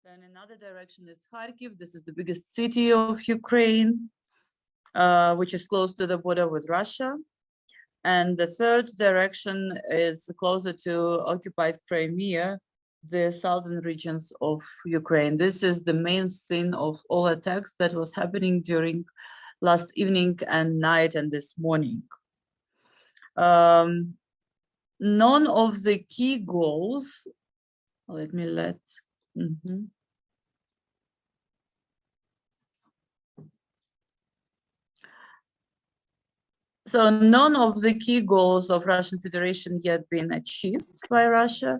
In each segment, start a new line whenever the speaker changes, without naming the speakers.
Then another direction is Kharkiv. This is the biggest city of Ukraine, which is close to the border with Russia. And the third direction is closer to occupied Crimea, the southern regions of Ukraine. This is the main scene of all attacks that was happening during last evening and night and this morning. None of the key goals, So none of the key goals of Russian Federation yet been achieved by Russia.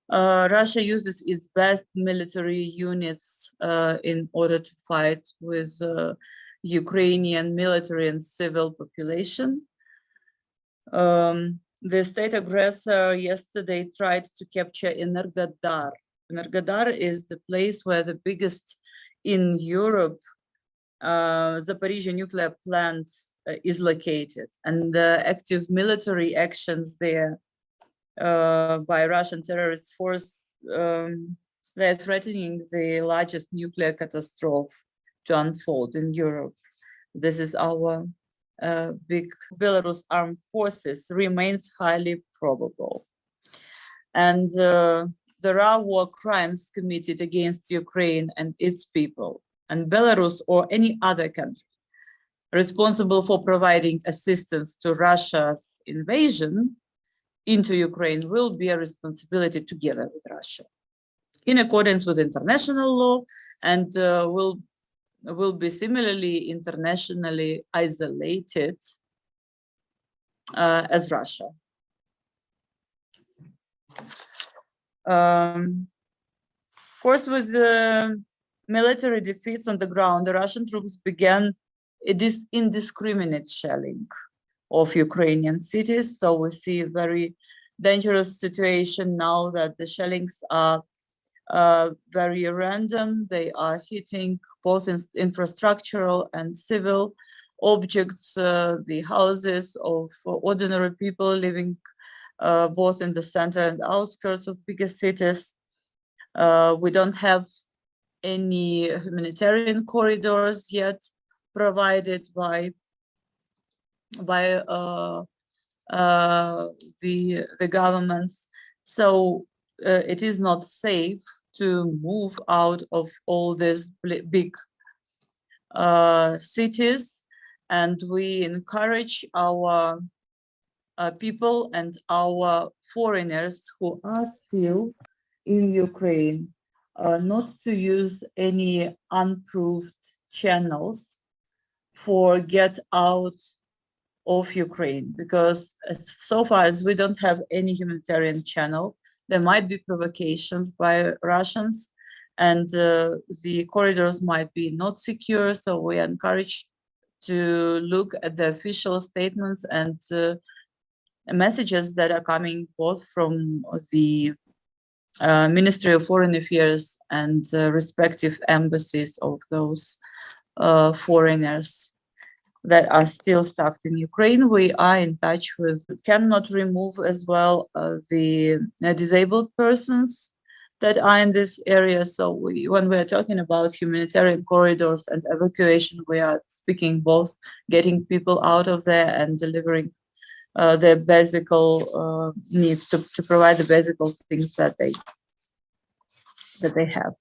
Russia uses its best military units in order to fight with Ukrainian military and civil population. The state aggressor yesterday tried to capture Energodar. Energodar is the place where the biggest in Europe Zaporizhzhia nuclear plant is located, and the active military actions there by Russian terrorist force, they're threatening the largest nuclear catastrophe to unfold in Europe. This is our big Belarus armed forces remains highly probable. And there are war crimes committed against Ukraine and its people, and Belarus or any other country responsible for providing assistance to Russia's invasion into Ukraine will be a responsibility together with Russia, in accordance with international law, and will be similarly internationally isolated as Russia. Of course, with the military defeats on the ground, the Russian troops began this indiscriminate shelling of Ukrainian cities. So we see a very dangerous situation now that the shellings are very random. They are hitting both infrastructural and civil objects, the houses of ordinary people living both in the center and outskirts of bigger cities. We don't have any humanitarian corridors yet provided by the governments. So it is not safe to move out of all these big cities, and we encourage our people and our foreigners who are still in Ukraine not to use any unproved channels for get out of Ukraine, because so far as we don't have any humanitarian channel, there might be provocations by Russians, and the corridors might be not secure. So we encourage to look at the official statements and messages that are coming both from the Ministry of Foreign Affairs and respective embassies of those foreigners that are still stuck in Ukraine. We are in touch with, cannot remove as well the disabled persons that are in this area. So when we're talking about humanitarian corridors and evacuation, we are speaking both getting people out of there and delivering their basic needs to provide the basic things that they have.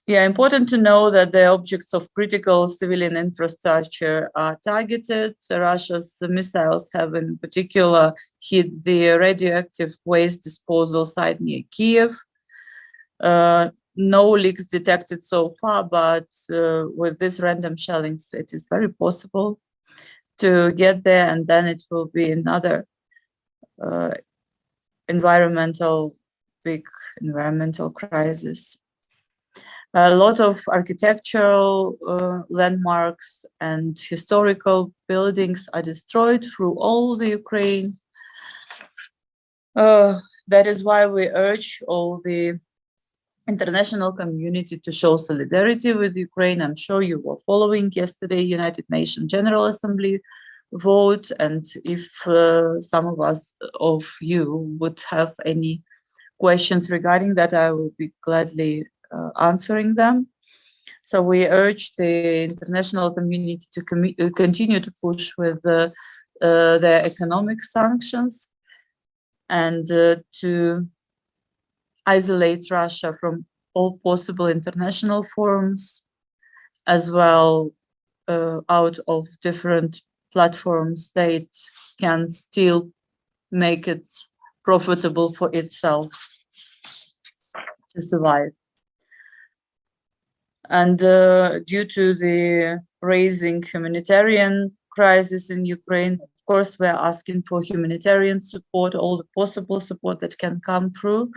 Yeah, important to know that the objects of critical civilian infrastructure are targeted. Russia's missiles have in particular hit the radioactive waste disposal site near Kiev. No leaks detected so far, but with this random shelling, it is very possible to get there, and then it will be another big environmental crisis. A lot of architectural landmarks and historical buildings are destroyed through all the Ukraine. That is why we urge all the international community to show solidarity with Ukraine. I'm sure you were following yesterday United Nations General Assembly vote, and if some of you would have any questions regarding that, I will be gladly answering them. So we urge the international community to continue to push with the economic sanctions and to isolate Russia from all possible international forums, as well out of different platforms that can still make it profitable for itself to survive. And due to the rising humanitarian crisis in Ukraine, of course, we're asking for humanitarian support, all the possible support that can come through,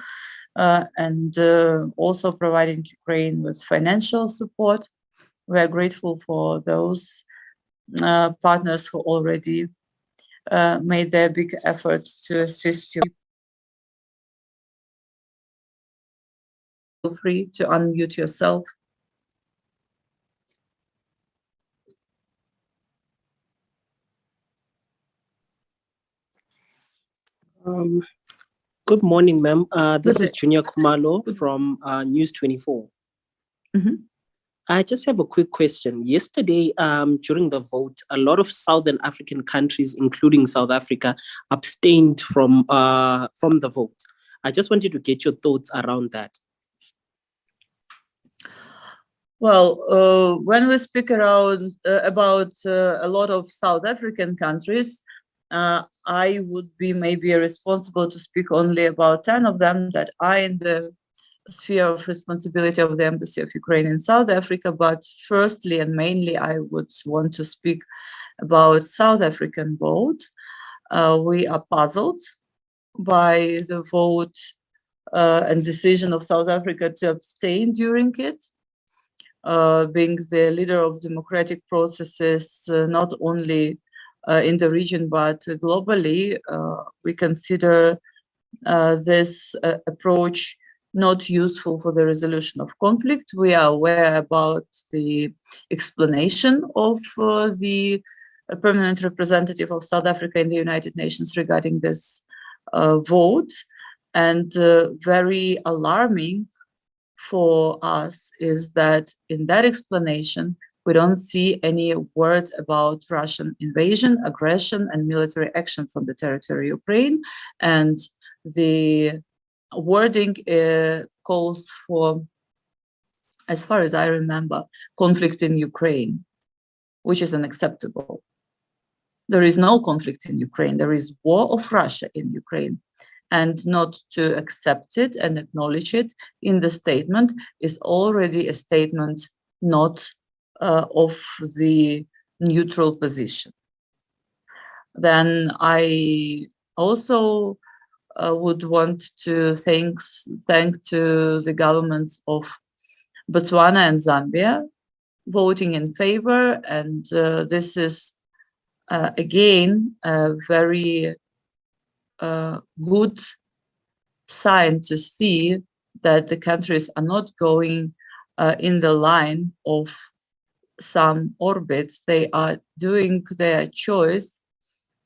and also providing Ukraine with financial support. We're grateful for those partners who already made their big efforts to assist you. Feel free to unmute yourself.
Good morning, ma'am. This is Junior Kumalo from News 24.
Mm-hmm.
I just have a quick question. Yesterday, during the vote, a lot of Southern African countries, including South Africa, abstained from the vote. I just wanted to get your thoughts around that.
Well, when we speak around about a lot of South African countries, I would be maybe responsible to speak only about 10 of them that are in the sphere of responsibility of the Embassy of Ukraine in South Africa. But firstly and mainly, I would want to speak about South African vote. We are puzzled by the vote and decision of South Africa to abstain during it. Being the leader of democratic processes, not only in the region, but globally, we consider this approach not useful for the resolution of conflict. We are aware about the explanation of the permanent representative of South Africa in the United Nations regarding this vote, and very alarming for us is that in that explanation, we don't see any word about Russian invasion, aggression, and military actions on the territory of Ukraine. And the wording calls for, as far as I remember, conflict in Ukraine, which is unacceptable. There is no conflict in Ukraine. There is war of Russia in Ukraine. And not to accept it and acknowledge it in the statement is already a statement not of the neutral position. Then I also would want to thank to the governments of Botswana and Zambia voting in favor, and this is again a very good sign to see that the countries are not going in the line of some orbits. They are doing their choice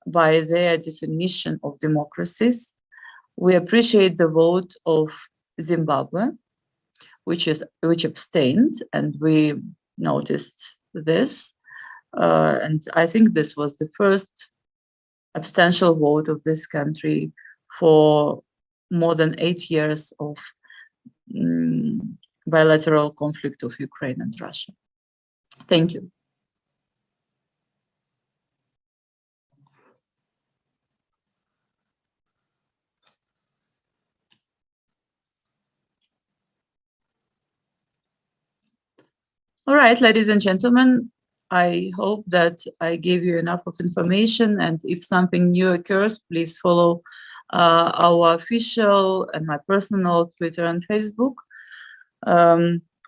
by their definition of democracies. We appreciate the vote of Zimbabwe, which abstained, and we noticed this. And I think this was the first abstention vote of this country for more than 8 years of bilateral conflict of Ukraine and Russia. Thank you. All right, ladies and gentlemen, I hope that I gave you enough of information, and if something new occurs, please follow our official and my personal Twitter and Facebook.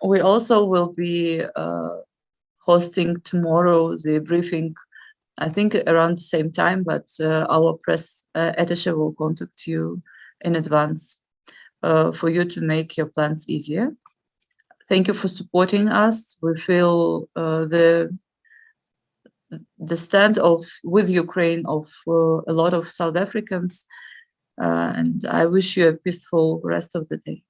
We also will be hosting tomorrow the briefing, I think around the same time, but our press attaché will contact you in advance for you to make your plans easier. Thank you for supporting us. We feel the stand with Ukraine of a lot of South Africans And I wish you a peaceful rest of the day.